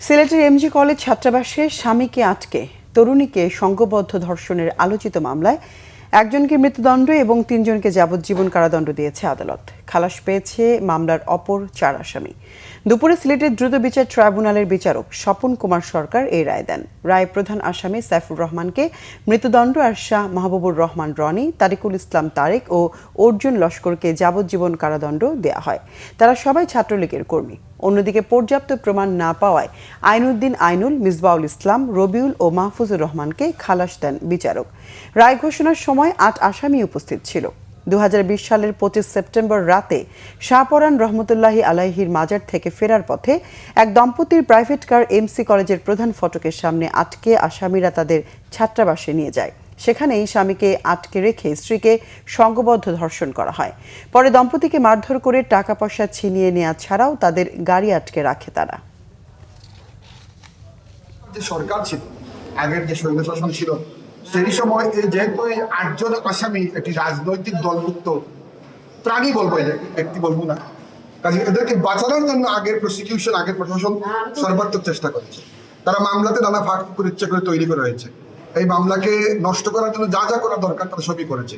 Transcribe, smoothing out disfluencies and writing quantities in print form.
সিলেটের MG college ছাত্রাবাসে স্বামীকে আটকে তরুণীকে সংঘবদ্ধ ধর্ষণের আলোচিত মামলায় একজনকে মৃত্যুদণ্ড এবং ৩ জনকে যাবজ্জীবন কারাদণ্ড দিয়েছে আদালত। খালাস পেয়েছে মামলার অপর ৪ আসামি। দুপুরে সিলেটের দ্রুত বিচার ট্রাইব্যুনালের বিচারক স্বপন কুমার সরকার এই রায় দেন। রায়ে প্রধান আসামি সাইফুর রহমানকে মৃত্যুদণ্ড আর শাহ মাহবুবুর রহমান রনি, তারিকুল ইসলাম তারেক ও অর্জুন লস্করকে যাবজ্জীবন কারাদণ্ড দেওয়া হয়। তারা সবাই ছাত্রলীগের কর্মী। অন্যদিকে পর্যাপ্ত প্রমাণ না পাওয়ায় আইনুদ্দিন আইনুল, মিসবাউল ইসলাম, রবিউল ও মাহফুজুর রহমানকে খালাস দেন বিচারক। রায় ঘোষণার সময় ৮ আসামি উপস্থিত ছিল। ২০২০ সালের ২৫ সেপ্টেম্বর রাতে শাহপরান রহমতুল্লাহি আলাইহির মাজার থেকে ফেরার পথে এক দম্পতির প্রাইভেট কার এমসি কলেজের প্রধান ফটকের সামনে আটকে আসামিরা তাদের ছাত্রাবাসে নিয়ে যায়। সেখানেই স্বামীকে আটকে রেখে স্ত্রীকে সংঘবদ্ধ ধর্ষণ করা হয়। পরে দম্পতিকে মারধর করে টাকা পয়সা ছিনিয়ে নেওয়া ছাড়াও তাদের গাড়ি আটকে রাখে তারা। যে সরকার ছিল, আগের যে স্বৈর শাসন ছিল, সেই সময় যেহেতু এই ৮ জন আসামি একটি রাজনৈতিক দলভুক্ত প্রাণী বলবো, ব্যক্তি বলবো না, কাজে এদেরকে বাঁচানোর জন্য আগের প্রসিকিউশন, আগের প্রশাসন সর্বাত্মক চেষ্টা করেছে। তারা মামলাতে নানা ফাঁক ইচ্ছা করে তৈরি করে হয়েছে। এই মামলাকে নষ্ট করার জন্য যা যা করা দরকার তারা সবই করেছে।